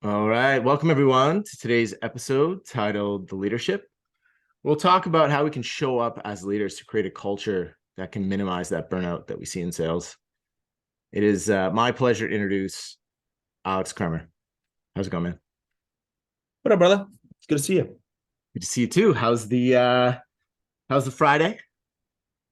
All right. Welcome, everyone, to today's episode titled The Leadership. We'll talk about how we can show up as leaders to create a culture that can minimize that burnout that we see in sales. It is my pleasure to introduce Alex Kremer. How's it going, man? What up, brother? It's good to see you. Good to see you too. How's the Friday?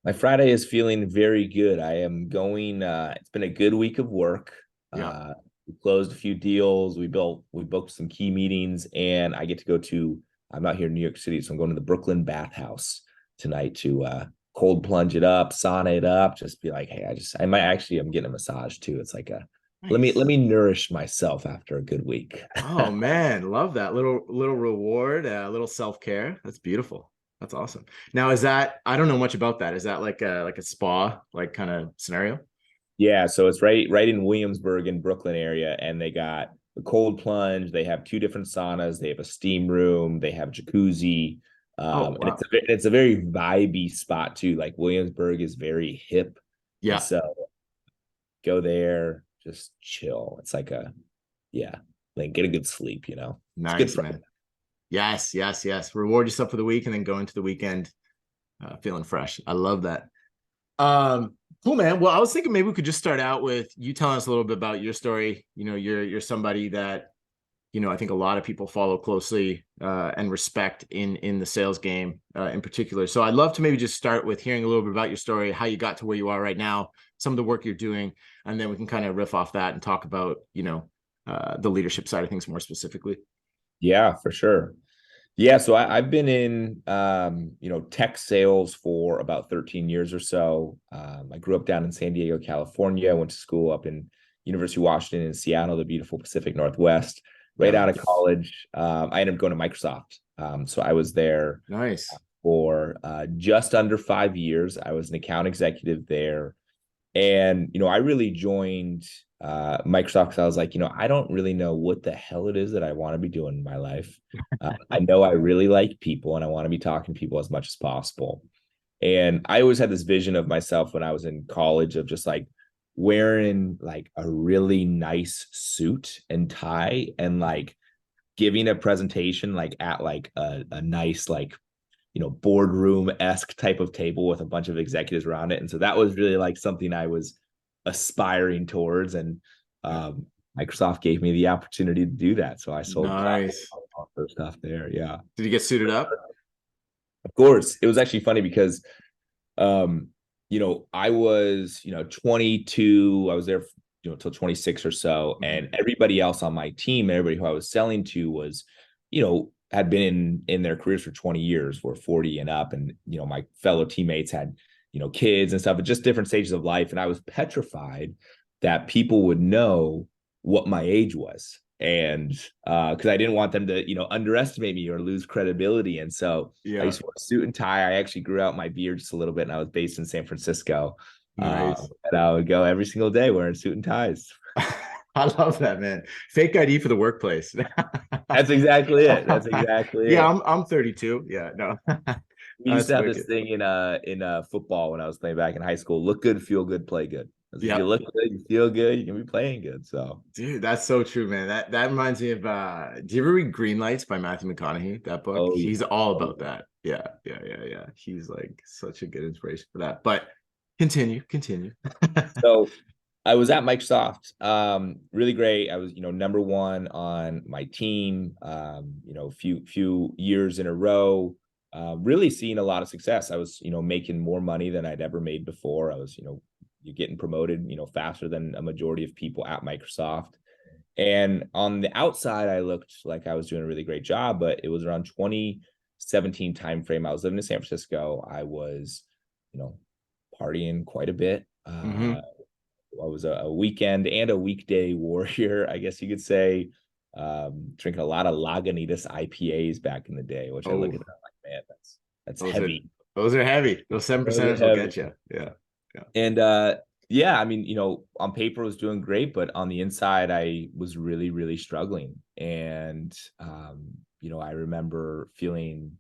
My Friday is feeling very good. I am going, it's been a good week of work. Yeah. We closed a few deals. We booked some key meetings, and I get to go to, I'm out here in New York City, so I'm going to the Brooklyn bathhouse tonight to cold plunge it up, sauna it up, just be like, hey, I'm getting a massage too. It's like let Nice. me nourish myself after a good week. Oh man, love that little reward, a little self-care. That's beautiful. That's awesome. Now, is that I don't know much about that. Is that like a spa like kind of scenario? Yeah, so it's right in Williamsburg in Brooklyn area, and they got the cold plunge. They have two different saunas. They have a steam room. They have jacuzzi, Oh and wow. it's a very vibey spot too. Like Williamsburg is very hip, and Yeah. so go there, just chill. It's like yeah, like get a good sleep. It's good Nice, for. man. Yes, yes, yes. Reward yourself for the week and then go into the weekend feeling fresh. I love that. Cool, man. Well, I was thinking maybe we could just start out with you telling us a little bit about your story. You're somebody that, I think a lot of people follow closely and respect in the sales game in particular. So I'd love to maybe just start with hearing a little bit about your story, how you got to where you are right now, some of the work you're doing, and then we can kind of riff off that and talk about, the leadership side of things more specifically. Yeah, for sure. Yeah, so I've been in tech sales for about 13 years or so. I grew up down in San Diego, California. I went to school up in University of Washington in Seattle, the beautiful Pacific Northwest. Right Yeah. out of college, I ended up going to Microsoft. So I was there Nice. for just under 5 years. I was an account executive there. And, I really joined Microsoft because I was like, I don't really know what the hell it is that I want to be doing in my life. I know I really like people and I want to be talking to people as much as possible. And I always had this vision of myself when I was in college of just like wearing like a really nice suit and tie and like giving a presentation like at like a nice like boardroom-esque type of table with a bunch of executives around it. And so that was really like something I was aspiring towards. And Yeah. Microsoft gave me the opportunity to do that. So I sold Nice. stuff there. Yeah. Did you get suited up? Of course. It was actually funny because um, I was, 22, I was there, till 26 or so. Mhm. And everybody else on my team, everybody who I was selling to was, had been in their careers for 20 years, were 40 and up. And, my fellow teammates had, kids and stuff at just different stages of life. And I was petrified that people would know what my age was. And because I didn't want them to, underestimate me or lose credibility. And so I Yeah. used to wear a suit and tie. I actually grew out my beard just a little bit, and I was based in San Francisco. Nice. And I would go every single day wearing suit and ties. I love that, man. Fake ID for the workplace. That's exactly it. That's exactly Yeah, it. I'm 32. Yeah, no. We used That's to have this wicked. thing in football when I was playing back in high school. Look good, feel good, play good. Because if you Yeah. look good, you feel good, you can be playing good. So Dude, that's so true, man. That reminds me of do you ever read Green Lights by Matthew McConaughey, that book? oh He's yeah. all Oh about that. Yeah, yeah, yeah, yeah. He's like such a good inspiration for that. But continue, continue. So I was at Microsoft. Really great. I was, number one on my team. Few years in a row. Really seeing a lot of success. I was, making more money than I'd ever made before. I was, you're getting promoted, faster than a majority of people at Microsoft. And on the outside, I looked like I was doing a really great job, but it was around 2017 timeframe. I was living in San Francisco. I was, you know, partying quite a bit. Hmm. I was a weekend and a weekday warrior, I guess you could say. Drinking a lot of Lagunitas IPAs back in the day, which I look Oh, at that like, man, that's those are heavy. those are heavy. Those seven Those are percenters will heavy. get you. Yeah, yeah. And yeah, I mean, on paper I was doing great, but on the inside I was really, really struggling. And I remember feeling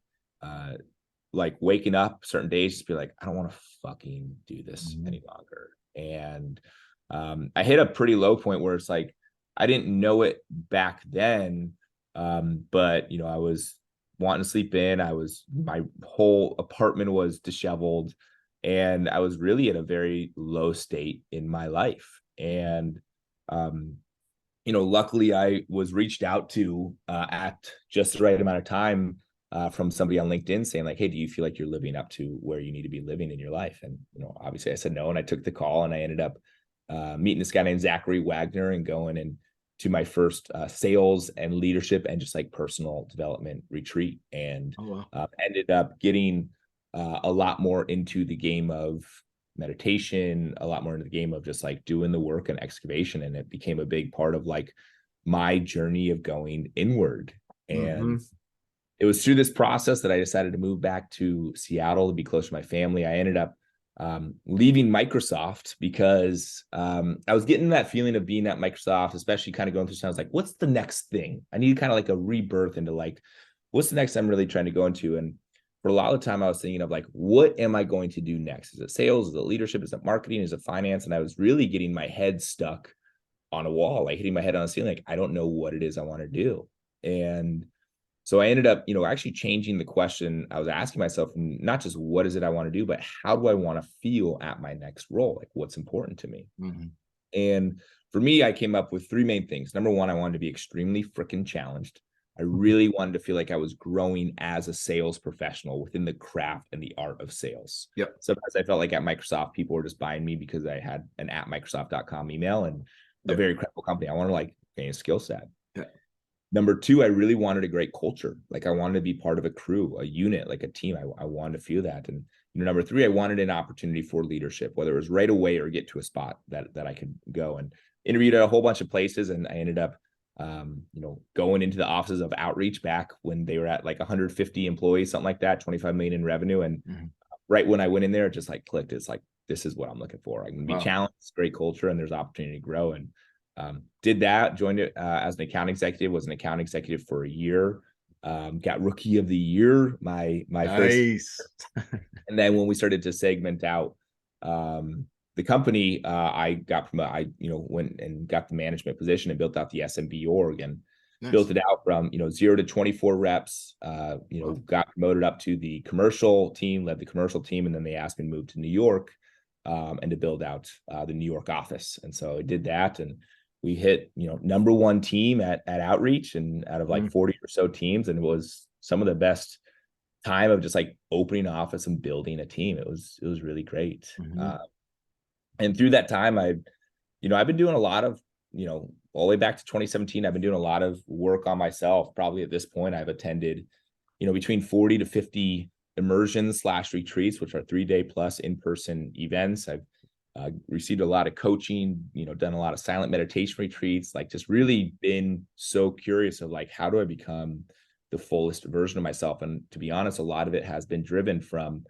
like waking up certain days just be like, I don't want to fucking do this Mhm. any longer. And I hit a pretty low point where it's like I didn't know it back then. But I was wanting to sleep in. My whole apartment was disheveled, and I was really at a very low state in my life. And um, luckily I was reached out to at just the right amount of time from somebody on LinkedIn saying like, hey, do you feel like you're living up to where you need to be living in your life? And, obviously I said no, and I took the call, and I ended up meeting this guy named Zachary Wagner and going and to my first sales and leadership and just like personal development retreat, and Oh, ended up getting a lot more into the game of meditation, a lot more into the game of just like doing the work and excavation. And it became a big part of like my journey of going inward. wow. And it was through this process that I decided to move back to Seattle to be close to my family. I ended up leaving Microsoft because I was getting that feeling of being at Microsoft, especially kind of going through. So I was like, what's the next thing? I need kind of like a rebirth into like, what's the next I'm really trying to go into? And for a lot of the time, I was thinking of like, what am I going to do next? Is it sales? Is it leadership? Is it marketing? Is it finance? And I was really getting my head stuck on a wall, like hitting my head on the ceiling. Like, I don't know what it is I want to do. And so I ended up, actually changing the question I was asking myself, not just what is it I want to do, but how do I want to feel at my next role? Like, what's important to me? Mm-hmm. And for me, I came up with three main things. Number one, I wanted to be extremely freaking challenged. I Mm-hmm. really wanted to feel like I was growing as a sales professional within the craft and the art of sales. Yep. Sometimes I felt like at Microsoft, people were just buying me because I had an at Microsoft.com email and a Yep. very credible company. I want to like gain a skill set. Yeah. Number two, I really wanted a great culture. Like I wanted to be part of a crew, a unit, like a team. I wanted to feel that. And number three, I wanted an opportunity for leadership, whether it was right away or get to a spot that I could go. And interviewed at a whole bunch of places, and I ended up going into the offices of Outreach back when they were at like 150 employees, something like that, 25 million in revenue. And right when I went in there, it just like clicked. It's like, this is what I'm looking for. I can be challenged, great culture, and there's opportunity to grow. And did that, joined it as an account executive, was an account executive for a year, got rookie of the year, my Nice. first. And then when we started to segment out the company, I got from I went and got the management position and built out the SMB org and Nice. built it out from 0 to 24 reps. Got promoted up to the commercial team, led the commercial team, and then they asked me to move to New York and to build out the New York office. And so I did that, and we hit number one team at Outreach, and out of like 40 or so teams, and it was some of the best time of just like opening an office and building a team. It was really great. And through that time, I've been doing a lot of, all the way back to 2017, I've been doing a lot of work on myself. Probably at this point, I've attended, between 40 to 50 immersions/retreats, which are 3-day plus in-person events. I've received a lot of coaching, done a lot of silent meditation retreats, like just really been so curious of like, how do I become the fullest version of myself? And to be honest, a lot of it has been driven from,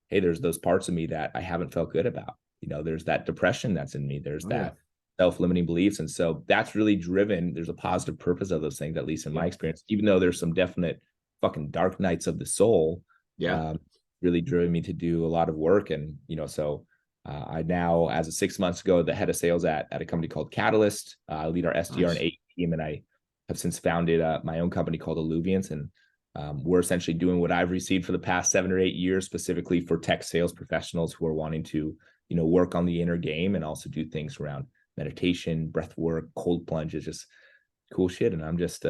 hey, there's those parts of me that I haven't felt good about. There's that depression that's in me. There's that self-limiting beliefs. And so that's really driven, there's a positive purpose of those things, at least in my experience, even though there's some definite fucking dark nights of the soul, really driven me to do a lot of work. And, so I now, as of 6 months ago, the head of sales at a company called Catalyst, I lead our SDR and AE team, and I have since founded my own company called Alluviance. And we're essentially doing what I've received for the past 7 or 8 years, specifically for tech sales professionals who are wanting to, work on the inner game and also do things around meditation, breath work, cold plunges, just cool shit. And I'm just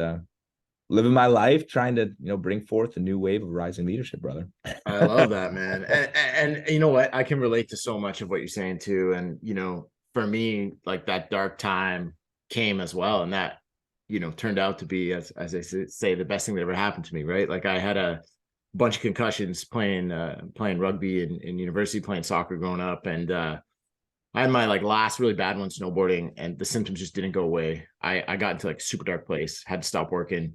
living my life, trying to, bring forth a new wave of rising leadership, brother. I love that, man. And you know what? I can relate to so much of what you're saying too. And, for me, like that dark time came as well. And that, turned out to be, as I say, the best thing that ever happened to me, right? Like I had a bunch of concussions playing rugby in university, playing soccer growing up. And I had my like last really bad one snowboarding, and the symptoms just didn't go away. I got into like super dark place, had to stop working.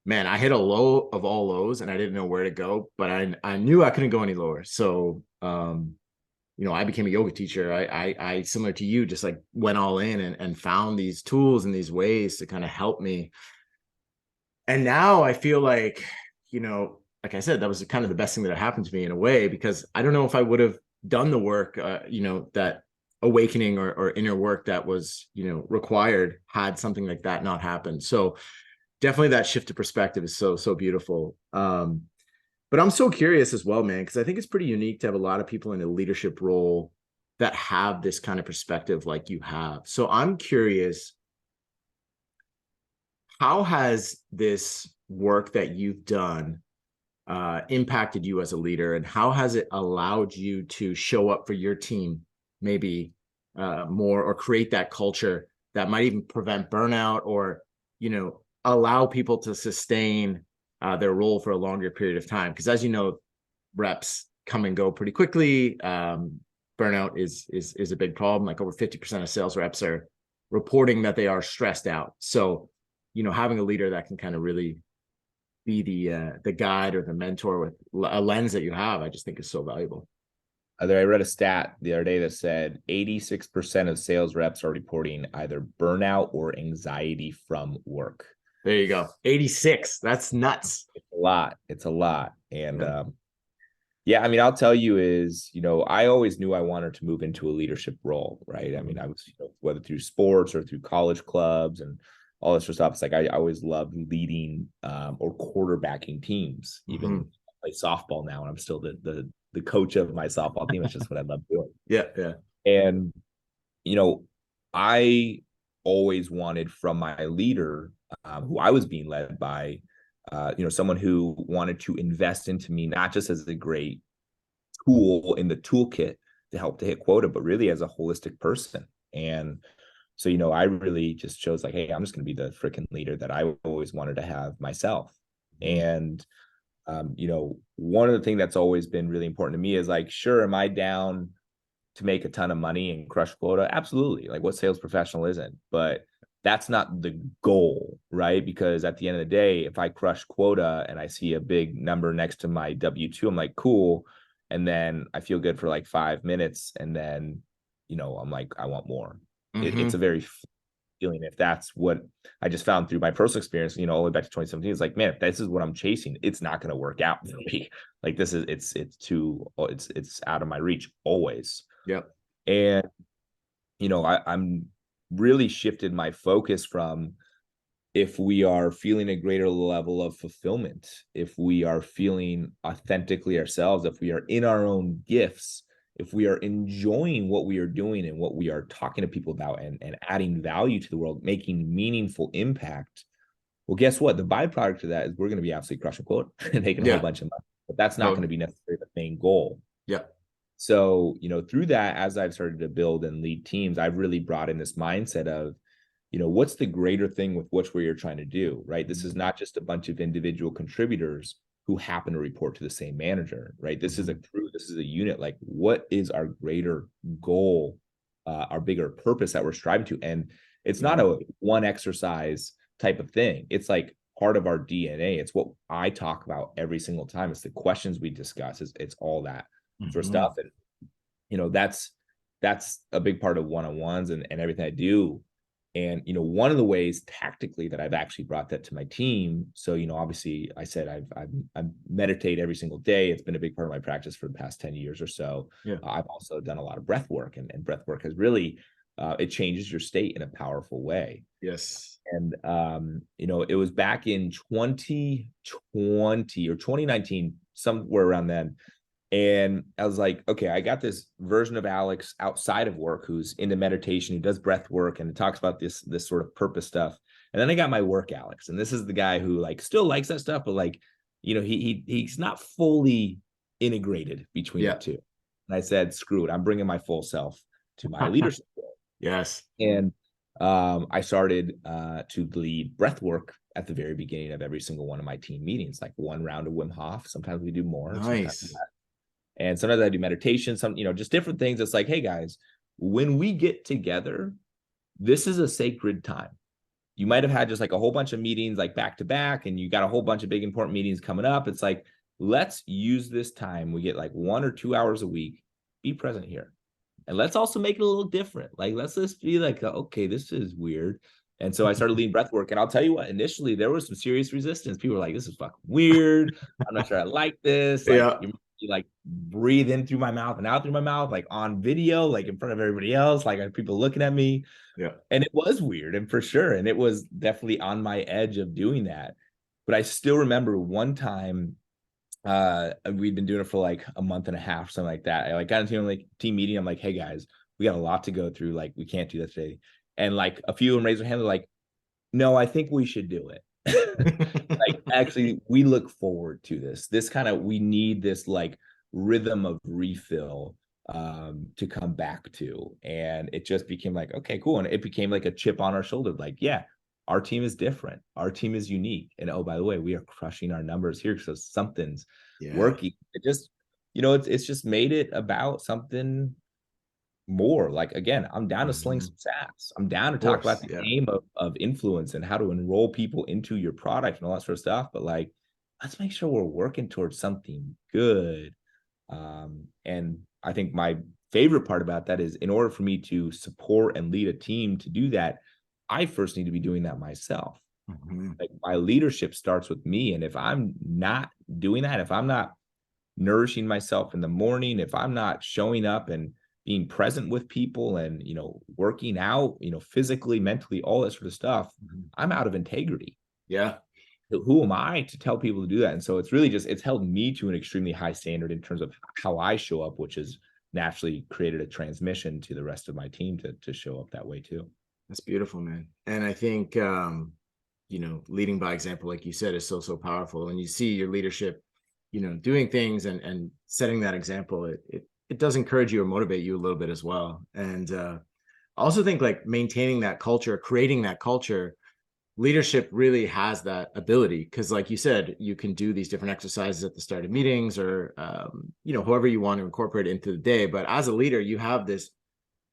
Man, I hit a low of all lows, and I didn't know where to go, but I knew I couldn't go any lower. So I became a yoga teacher. I similar to you, just like went all in and found these tools and these ways to kind of help me. And now I feel like, like I said, that was kind of the best thing that happened to me in a way, because I don't know if I would have done the work, that awakening or inner work that was, required had something like that not happened. So definitely that shift of perspective is so beautiful. But I'm so curious as well, man, because I think it's pretty unique to have a lot of people in a leadership role that have this kind of perspective like you have. So I'm curious, how has this work that you've done impacted you as a leader, and how has it allowed you to show up for your team maybe more, or create that culture that might even prevent burnout, or allow people to sustain their role for a longer period of time? Because as you know, reps come and go pretty quickly. Burnout is a big problem. Like over 50% of sales reps are reporting that they are stressed out. So having a leader that can kind of really be the guide or the mentor with a lens that you have, I just think is so valuable. I read a stat the other day that said 86% of sales reps are reporting either burnout or anxiety from work. There you go. 86. That's nuts. It's a lot. It's a lot. And Yeah. yeah, I mean, I'll tell you is, I always knew I wanted to move into a leadership role, right? I mean, I was, whether through sports or through college clubs and all this sort of stuff. It's like I always loved leading or quarterbacking teams. Even play softball now, and I'm still the coach of my softball team. It's just what I love doing. Yeah. And I always wanted from my leader, who I was being led by, someone who wanted to invest into me, not just as a great tool in the toolkit to help to hit quota, but really as a holistic person. And so, I really just chose like, hey, I'm just going to be the freaking leader that I always wanted to have myself. And, one of the things that's always been really important to me is like, sure, am I down to make a ton of money and crush quota? Absolutely. Like, what sales professional isn't? But that's not the goal, right? Because at the end of the day, if I crush quota and I see a big number next to my W-2, I'm like, cool. And then I feel good for like 5 minutes. And then, I'm like, I want more. It's a very feeling. If that's what I just found through my personal experience, all the way back to 2017, it's like, man, if this is what I'm chasing, it's not going to work out for me. Like this is, it's out of my reach always. Yep. And, I'm really shifted my focus from, if we are feeling a greater level of fulfillment, if we are feeling authentically ourselves, if we are in our own gifts, if we are enjoying what we are doing and what we are talking to people about and adding value to the world, making meaningful impact, well, guess what? The byproduct of that is we're going to be absolutely crushing quota and making a whole bunch of money. But that's not going to be necessarily the main goal. Yeah. So, through that, as I've started to build and lead teams, I've really brought in this mindset of, what's the greater thing with what you're trying to do, right? This is not just a bunch of individual contributors who happen to report to the same manager, right? This is a crew, this is a unit. Like, what is our greater goal, our bigger purpose that we're striving to? And it's not a one exercise type of thing. It's like part of our DNA. It's what I talk about every single time. It's the questions we discuss. It's all that sort of stuff. And, that's a big part of one-on-ones and everything I do. And, one of the ways tactically that I've actually brought that to my team. So, obviously I said, I meditate every single day. It's been a big part of my practice for the past 10 years or so. Yeah. I've also done a lot of breath work, and breath work has really, it changes your state in a powerful way. Yes. And, it was back in 2020 or 2019, somewhere around then. And I was like, okay, I got this version of Alex outside of work who's into meditation, who does breath work and talks about this sort of purpose stuff. And then I got my work Alex. And this is the guy who like still likes that stuff, but like, he's not fully integrated between the two. And I said, screw it. I'm bringing my full self to my leadership role. Yes. And I started to lead breath work at the very beginning of every single one of my team meetings, like one round of Wim Hof. Sometimes we do more. Nice. And sometimes I do meditation, just different things. It's like, hey guys, when we get together, this is a sacred time. You might have had just like a whole bunch of meetings, like back to back, and you got a whole bunch of big important meetings coming up. It's like, let's use this time. We get like 1 or 2 hours a week, be present here. And let's also make it a little different. Like, let's just be like, okay, this is weird. And so I started leading breath work. And I'll tell you what, initially there was some serious resistance. People were like, this is fucking weird. I'm not sure I like this. Like, actually like breathe in through my mouth and out through my mouth, like on video, like in front of everybody else, like people looking at me. Yeah. And it was weird, and for sure. And it was definitely on my edge of doing that. But I still remember one time, we'd been doing it for like a month and a half, something like that. I like got into like team meeting. I'm like, hey guys, we got a lot to go through. Like, we can't do that today. And like a few of them raised their hand. They're like, no, I think we should do it. Like, actually, we look forward to this. This kind of, we need this like rhythm of refill to come back to. And it just became like, okay, cool. And it became like a chip on our shoulder. Like, yeah, our team is different. Our team is unique. And oh, by the way, we are crushing our numbers here. So something's working. It just, it's just made it about something more. Like, again, I'm down to sling some sass. I'm down to talk about the game of influence and how to enroll people into your product and all that sort of stuff. But like, let's make sure we're working towards something good. And I think my favorite part about that is, in order for me to support and lead a team to do that, I first need to be doing that myself. Like, my leadership starts with me. And if I'm not doing that, if I'm not nourishing myself in the morning, if I'm not showing up and being present with people and, working out, physically, mentally, all that sort of stuff, I'm out of integrity. Yeah. Who am I to tell people to do that? And so it's really just, it's held me to an extremely high standard in terms of how I show up, which has naturally created a transmission to the rest of my team to show up that way too. That's beautiful, man. And I think, leading by example, like you said, is so powerful. And you see your leadership, doing things and setting that example, it does encourage you or motivate you a little bit as well. And I also think, like, maintaining that culture, creating that culture, leadership really has that ability, because like you said, you can do these different exercises at the start of meetings, or however you want to incorporate it into the day. But as a leader, you have this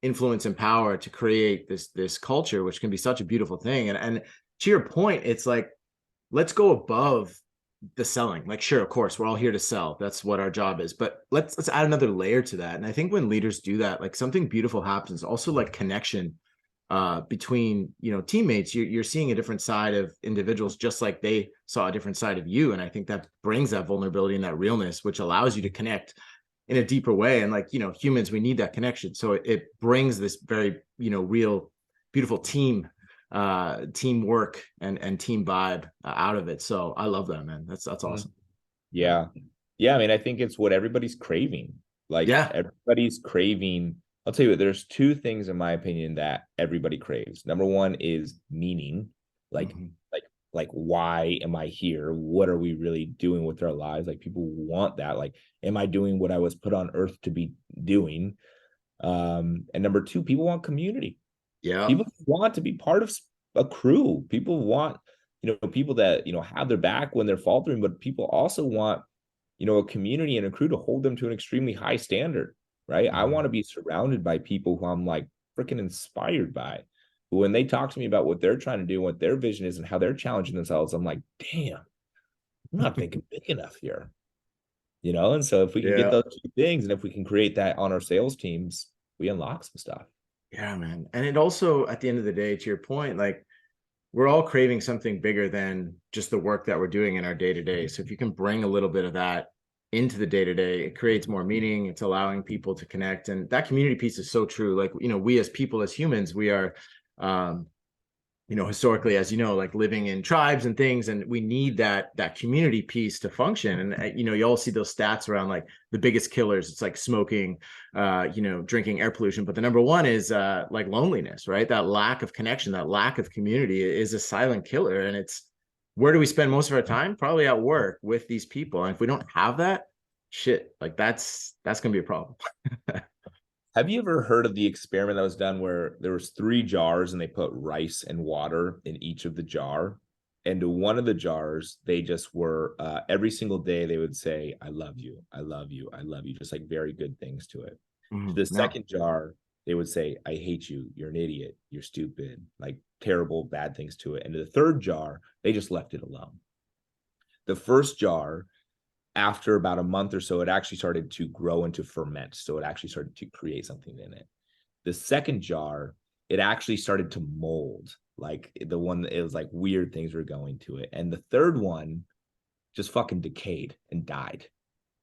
influence and power to create this culture, which can be such a beautiful thing. And to your point, it's like, let's go above the selling. Like, sure, of course, we're all here to sell. That's what our job is. But let's add another layer to that. And I think when leaders do that, like, something beautiful happens. Also, like, connection between, teammates. You're seeing a different side of individuals, just like they saw a different side of you. And I think that brings that vulnerability and that realness, which allows you to connect in a deeper way. And like, humans, we need that connection. So it brings this very, real, beautiful teamwork and team vibe out of it. So I love that, man. That's awesome. Yeah. I mean, I think it's what everybody's craving. Like, everybody's craving. I'll tell you what, there's two things in my opinion that everybody craves. Number one is meaning. Like, why am I here? What are we really doing with our lives? Like, people want that. Like, am I doing what I was put on earth to be doing? And number two, people want community. Yeah. People want to be part of a crew. People want, people that, have their back when they're faltering, but people also want, a community and a crew to hold them to an extremely high standard, right? I want to be surrounded by people who I'm like freaking inspired by, who, when they talk to me about what they're trying to do, what their vision is and how they're challenging themselves, I'm like, damn, I'm not thinking big enough here, And so if we can get those two things, and if we can create that on our sales teams, we unlock some stuff. Yeah, man. And it also, at the end of the day, to your point, like, we're all craving something bigger than just the work that we're doing in our day-to-day. So if you can bring a little bit of that into the day-to-day, it creates more meaning. It's allowing people to connect. And that community piece is so true. Like, we as people, as humans, we are, historically, as like, living in tribes and things, and we need that community piece to function. And you all see those stats around, like, the biggest killers. It's like smoking, drinking, air pollution, but the number one is like loneliness, right? That lack of connection, that lack of community is a silent killer. And it's, where do we spend most of our time? Probably at work with these people. And if we don't have that, shit, like, that's gonna be a problem. Have you ever heard of the experiment that was done where there was 3 jars and they put rice and water in each of the jar? And to one of the jars, they just were, every single day, they would say, I love you, I love you, I love you, just like very good things to it. To the second jar, they would say, I hate you, you're an idiot, you're stupid, like terrible, bad things to it. And to the third jar, they just left it alone. The first jar, after about a month or so, it actually started to grow and to ferment. So it actually started to create something in it. The second jar, it actually started to mold. Like, the one, it was like weird things were going to it. And the third one just fucking decayed and died.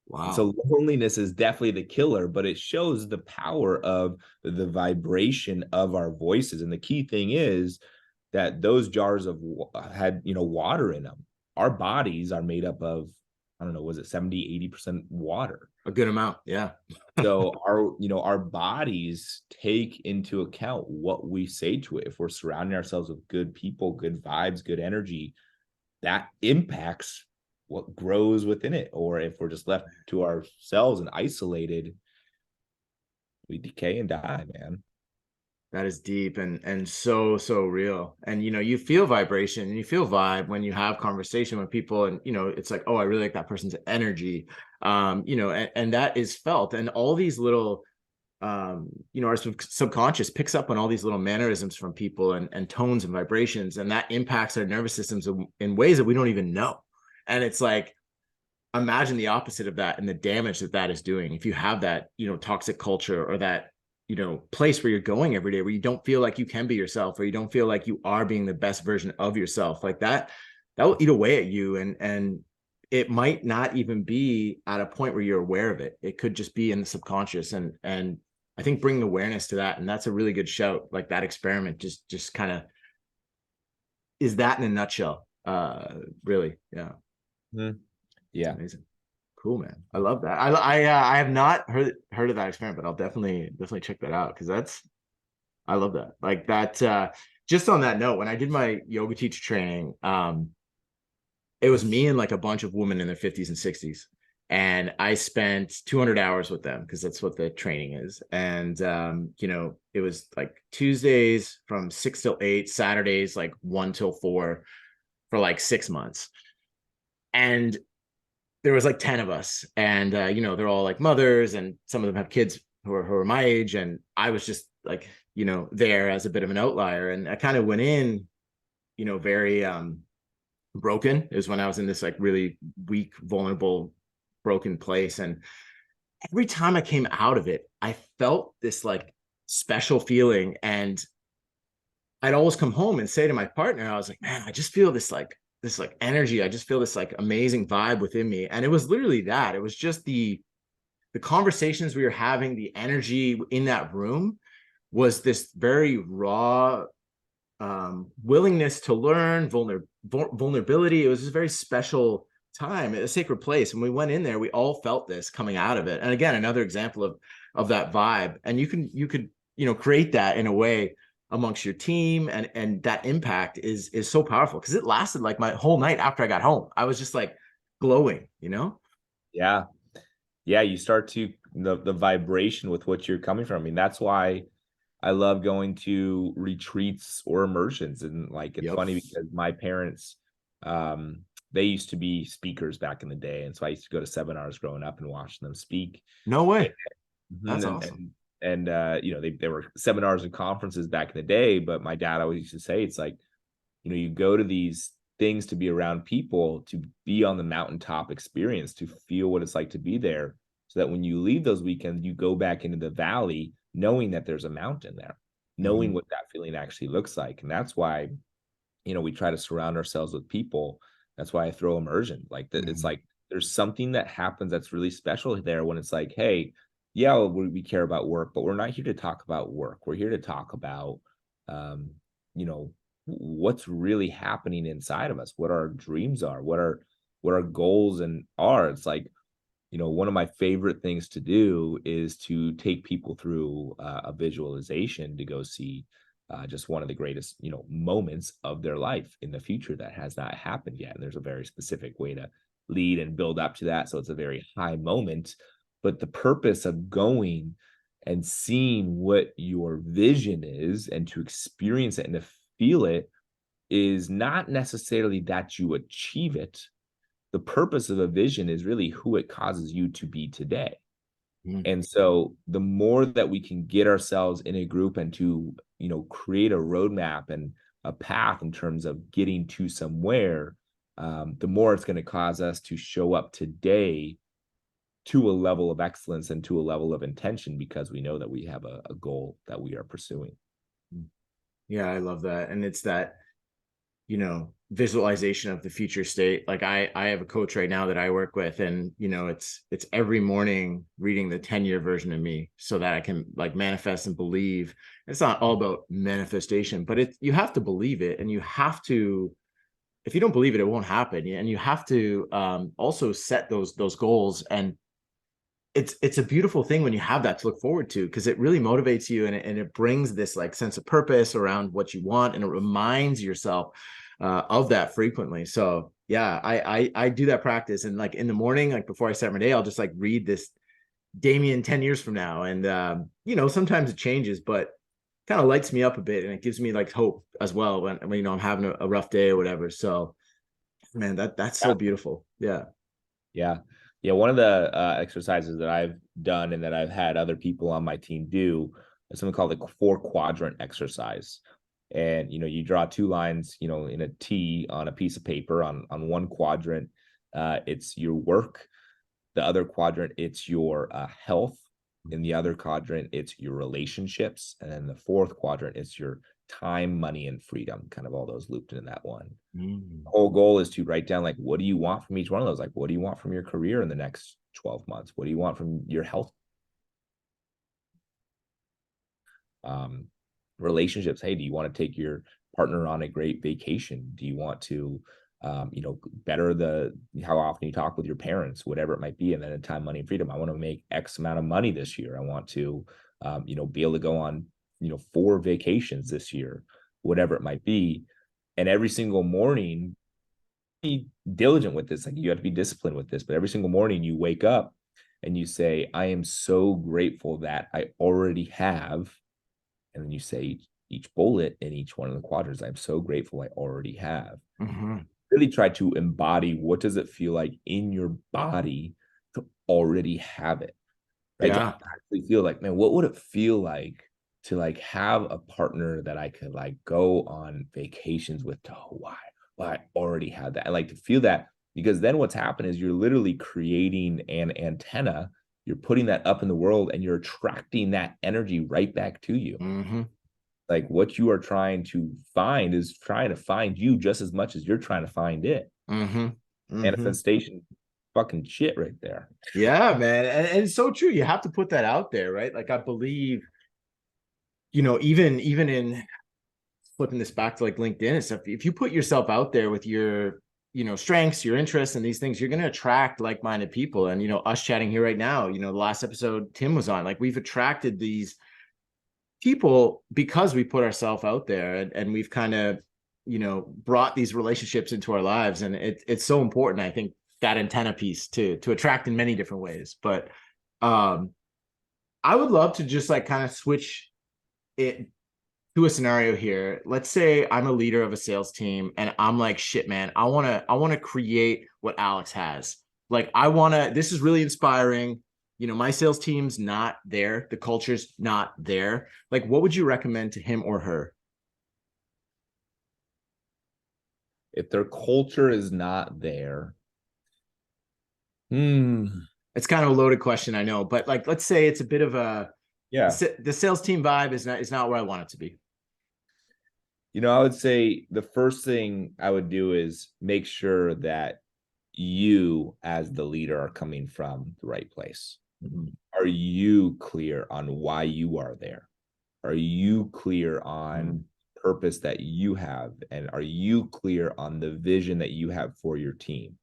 And Wow. so loneliness is definitely the killer, but it shows the power of the vibration of our voices. And the key thing is that those jars of had, water in them. Our bodies are made up of, I don't know, was it 70, 80% water? A good amount. Yeah. So our bodies take into account what we say to it. If we're surrounding ourselves with good people, good vibes, good energy, that impacts what grows within it. Or if we're just left to ourselves and isolated, we decay and die, man. That is deep and so real. And you feel vibration and you feel vibe when you have conversation with people, and it's like, oh, I really like that person's energy. And that is felt. And all these little our subconscious picks up on all these little mannerisms from people, and tones and vibrations, and that impacts our nervous systems in ways that we don't even know. And it's like, imagine the opposite of that and the damage that that is doing. If you have that, toxic culture, or that, place where you're going every day, where you don't feel like you can be yourself, or you don't feel like you are being the best version of yourself, like that will eat away at you. And it might not even be at a point where you're aware of it. It could just be in the subconscious. And I think bringing awareness to that, and that's a really good shout. Like that experiment just kind of is that in a nutshell. Really. Yeah. Mm-hmm. Yeah. Amazing. Cool, man. I love that. I have not heard of that experiment, but I'll definitely check that out, because I love that. Like that. Just on that note, when I did my yoga teacher training, it was me and like a bunch of women in their 50s and 60s, and I spent 200 hours with them, because that's what the training is. And it was like Tuesdays from 6 till 8, Saturdays like 1 till 4, for like 6 months. And there was like 10 of us, and they're all like mothers, and some of them have kids who are my age, and I was just like, there as a bit of an outlier. And I kind of went in, very broken. It was when I was in this like really weak, vulnerable, broken place. And every time I came out of it, I felt this like special feeling. And I'd always come home and say to my partner, I was like, man, I just feel this like energy. I just feel this like amazing vibe within me. And it was literally that. It was just the conversations we were having, the energy in that room was this very raw willingness to learn, vulnerability. It was a very special time, a sacred place. When we went in there, we all felt this coming out of it. And again, another example of that vibe. And you could create that in a way amongst your team, and that impact is so powerful, because it lasted like my whole night. After I got home, I was just like glowing. Yeah. Yeah. You start to the vibration with what you're coming from. I mean, that's why I love going to retreats or immersions. And like, it's Yep. funny because my parents, they used to be speakers back in the day. And so I used to go to seminars growing up and watch them speak. No way. And, That's and, awesome. they were seminars and conferences back in the day. But my dad always used to say, it's like, you go to these things to be around people, to be on the mountaintop experience, to feel what it's like to be there, so that when you leave those weekends, you go back into the valley knowing that there's a mountain there, knowing what that feeling actually looks like. And that's why, we try to surround ourselves with people. That's why I throw immersion. Like that, it's like there's something that happens that's really special there, when it's like, hey, yeah, we care about work, but we're not here to talk about work. We're here to talk about, you know, what's really happening inside of us, what our dreams are, what our goals and are. It's like, one of my favorite things to do is to take people through a visualization to go see just one of the greatest, moments of their life in the future that has not happened yet. And there's a very specific way to lead and build up to that. So it's a very high moment. But the purpose of going and seeing what your vision is, and to experience it and to feel it, is not necessarily that you achieve it. The purpose of a vision is really who it causes you to be today. And so the more that we can get ourselves in a group and to, create a roadmap and a path in terms of getting to somewhere, the more it's going to cause us to show up today to a level of excellence and to a level of intention, because we know that we have a goal that we are pursuing. Yeah, I love that. And it's that, visualization of the future state. Like I have a coach right now that I work with, and it's every morning reading the 10-year version of me so that I can like manifest and believe. It's not all about manifestation, but you have to believe it, and you have to, if you don't believe it, it won't happen. And you have to also set those goals. And it's a beautiful thing when you have that to look forward to, because it really motivates you, and it brings this like sense of purpose around what you want, and it reminds yourself of that frequently. So yeah, I do that practice, and like in the morning, like before I start my day, I'll just like read this Damien 10 years from now, and sometimes it changes, but kind of lights me up a bit, and it gives me like hope as well when I'm having a rough day or whatever. So man, that's so beautiful. Yeah. Yeah. Yeah. One of the exercises that I've done and that I've had other people on my team do is something called the 4-quadrant exercise. And, you draw 2 lines, in a T on a piece of paper. On one quadrant, it's your work. The other quadrant, it's your health. In the other quadrant, it's your relationships. And then the 4th quadrant, it's your time, money, and freedom, kind of all those looped in that one. The whole goal is to write down, like, what do you want from each one of those? Like, what do you want from your career in the next 12 months? What do you want from your health? Relationships. Hey, do you want to take your partner on a great vacation? Do you want to, better how often you talk with your parents, whatever it might be? And then in time, money, and freedom, I want to make X amount of money this year. I want to, be able to go on, 4 vacations this year, whatever it might be. And every single morning, be diligent with this. Like, you have to be disciplined with this, but every single morning you wake up and you say, I am so grateful that I already have. And then you say each bullet in each one of the quadrants, I'm so grateful I already have. Really try to embody, what does it feel like in your body to already have it, right? Yeah. To actually feel like, man, what would it feel like to like have a partner that I could like go on vacations with to Hawaii? Well, I already had that. I like to feel that, because then what's happened is you're literally creating an antenna. You're putting that up in the world, and you're attracting that energy right back to you. Like, what you are trying to find is trying to find you just as much as you're trying to find it. Manifestation, fucking shit right there. Yeah, man. And it's so true. You have to put that out there, right? Like, I believe, even in flipping this back to like LinkedIn and stuff, if you put yourself out there with your, strengths, your interests, and these things, you're going to attract like-minded people. And, us chatting here right now, the last episode Tim was on, like, we've attracted these people because we put ourselves out there, and we've kind of, brought these relationships into our lives. And it's so important, I think, that antenna piece to attract in many different ways. But I would love to just like kind of switch it to a scenario here. Let's say I'm a leader of a sales team, and I'm like, shit, man, I want to create what Alex has. Like, this is really inspiring. My sales team's not there. The culture's not there. Like, what would you recommend to him or her? If their culture is not there, it's kind of a loaded question, I know, but like, let's say it's a bit of the sales team vibe is not where I want it to be. I would say the first thing I would do is make sure that you as the leader are coming from the right place. Are you clear on why you are there? Are you clear on purpose that you have? And are you clear on the vision that you have for your team?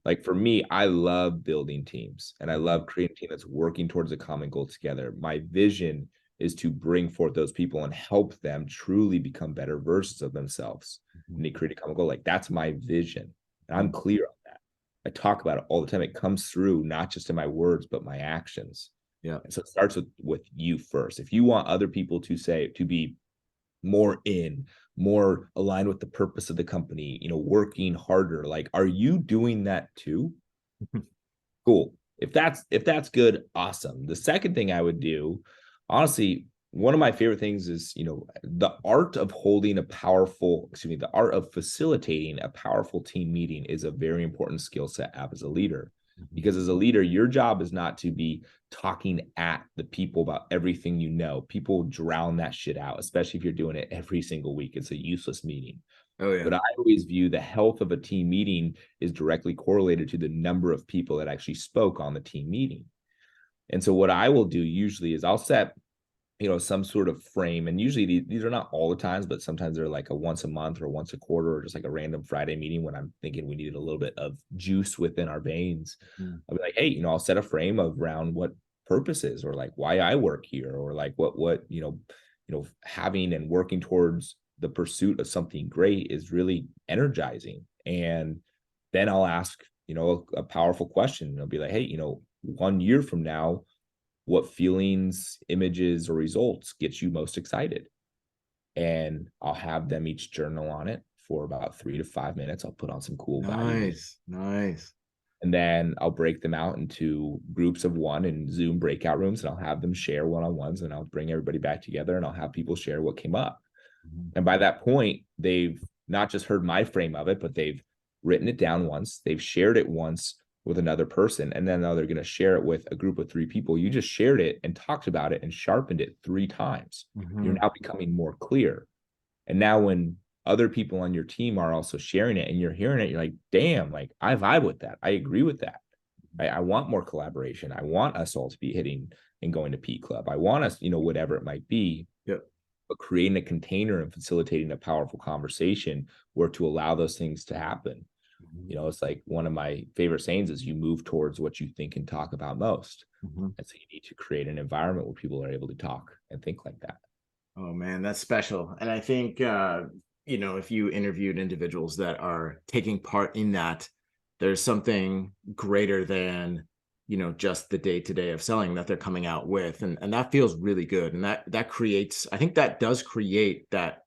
Like, for me, I love building teams, and I love creating a team that's working towards a common goal together. My vision is to bring forth those people and help them truly become better versions of themselves. And they create a common goal. Like, that's my vision. And I'm clear on that. I talk about it all the time. It comes through not just in my words, but my actions. Yeah. And so it starts with you first. If you want other people to be more aligned with the purpose of the company, working harder, like, are you doing that too? Cool. If that's good, awesome. The second thing I would do, honestly, one of my favorite things is, the art of facilitating a powerful team meeting is a very important skill set as a leader. Because as a leader, your job is not to be talking at the people about everything you know. People drown that shit out, especially if you're doing it every single week. It's a useless meeting. Oh yeah. But I always view the health of a team meeting is directly correlated to the number of people that actually spoke on the team meeting. And so what I will do usually is I'll set, some sort of frame. And usually these are not all the times, but sometimes they're like a once a month or once a quarter, or just like a random Friday meeting when I'm thinking we needed a little bit of juice within our veins. I'll be like, hey, I'll set a frame around what purpose is, or like why I work here, or like what having and working towards the pursuit of something great is really energizing. And then I'll ask, a powerful question. I'll be like, hey, 1 year from now, what feelings, images, or results gets you most excited? And I'll have them each journal on it for about 3 to 5 minutes. I'll put on some cool value, Nice. and then I'll break them out into groups of one in Zoom breakout rooms, and I'll have them share one-on-ones, and I'll bring everybody back together, and I'll have people share what came up. And by that point, they've not just heard my frame of it, but they've written it down once, they've shared it once with another person, and then now they're going to share it with a group of 3 people. You just shared it and talked about it and sharpened it 3 times. You're now becoming more clear. And now when other people on your team are also sharing it and you're hearing it, you're like, damn, like I vibe with that. I agree with that. I want more collaboration. I want us all to be hitting and going to P Club. I want us, whatever it might be. Yep. But creating a container and facilitating a powerful conversation where to allow those things to happen. It's like one of my favorite sayings is you move towards what you think and talk about most. And so you need to create an environment where people are able to talk and think like that. Oh man, that's special. And I think if you interviewed individuals that are taking part in that, there's something greater than just the day-to-day of selling that they're coming out with. And that feels really good. And that creates, I think that does create that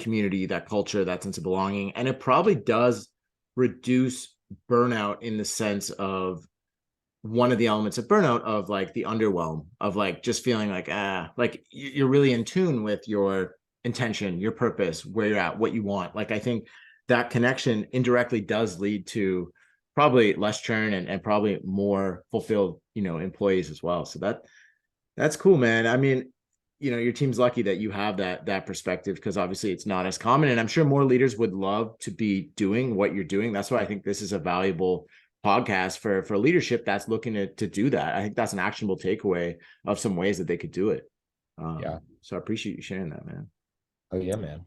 community, that culture, that sense of belonging. And it probably does reduce burnout in the sense of one of the elements of burnout of like the underwhelm of like just feeling like you're really in tune with your intention, your purpose, where you're at, what you want. Like I think that connection indirectly does lead to probably less churn and probably more fulfilled employees as well. So that's cool, man. I mean, your team's lucky that you have that perspective, because obviously it's not as common, and I'm sure more leaders would love to be doing what you're doing. That's why I think this is a valuable podcast for leadership that's looking to do that. I think that's an actionable takeaway of some ways that they could do it. So I appreciate you sharing that, man. Oh yeah, man.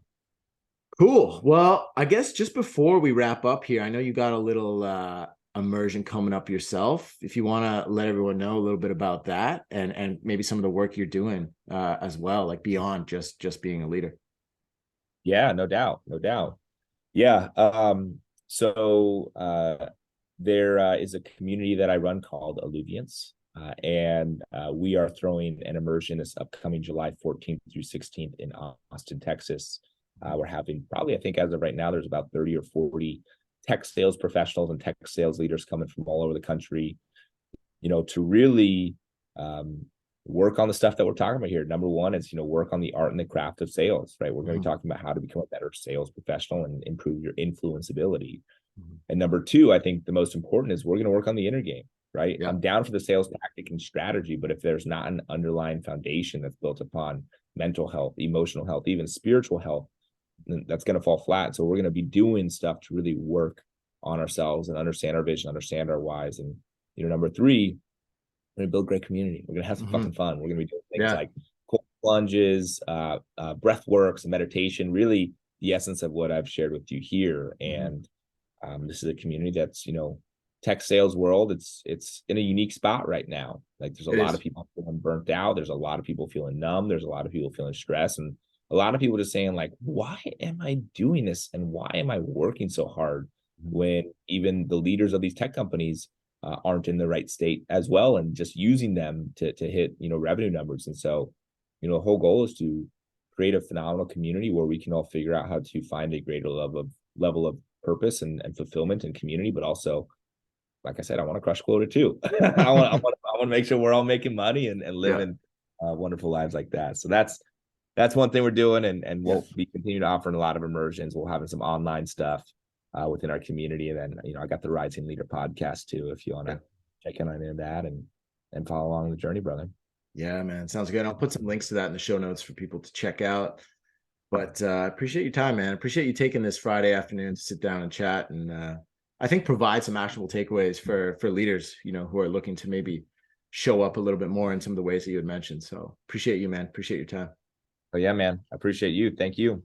Cool. Well, I guess just before we wrap up here, I know you got a little immersion coming up yourself. If you want to let everyone know a little bit about that and maybe some of the work you're doing as well, like beyond just being a leader. Yeah, no doubt. Yeah. So there is a community that I run called Alluviance. And we are throwing an immersion this upcoming July 14th through 16th in Austin, Texas. We're having probably, I think as of right now, there's about 30 or 40 tech sales professionals and tech sales leaders coming from all over the country, to really work on the stuff that we're talking about here. Number one is, work on the art and the craft of sales, right? We're going to be talking about how to become a better sales professional and improve your influence ability. And number two, I think the most important is we're going to work on the inner game, right? I'm down for the sales tactic and strategy, but if there's not an underlying foundation that's built upon mental health, emotional health, even spiritual health, that's going to fall flat. So we're going to be doing stuff to really work on ourselves and understand our vision, understand our whys. And, number three, we're going to build great community. We're going to have some fucking fun. We're going to be doing things like cold plunges, breath works, and meditation, really the essence of what I've shared with you here. And this is a community that's, tech sales world. It's in a unique spot right now. Like there's a lot of people feeling burnt out. There's a lot of people feeling numb. There's a lot of people feeling stressed, and a lot of people just saying like, why am I doing this? And why am I working so hard when even the leaders of these tech companies aren't in the right state as well, and just using them to hit, revenue numbers. And so, the whole goal is to create a phenomenal community where we can all figure out how to find a greater level of purpose and fulfillment and community, but also, like I said, I want to crush quota too. I want to make sure we're all making money and living wonderful lives like that. So that's one thing we're doing, and we'll be continuing to offer a lot of immersions. We'll have some online stuff. within our community. And then, I got the Rising Leader podcast too, if you want to check in on any of that and follow along the journey, brother. Yeah, man. Sounds good. I'll put some links to that in the show notes for people to check out. But I appreciate your time, man. Appreciate you taking this Friday afternoon to sit down and chat, and I think provide some actionable takeaways for leaders, who are looking to maybe show up a little bit more in some of the ways that you had mentioned. So appreciate you, man. Appreciate your time. Oh yeah, man. I appreciate you. Thank you.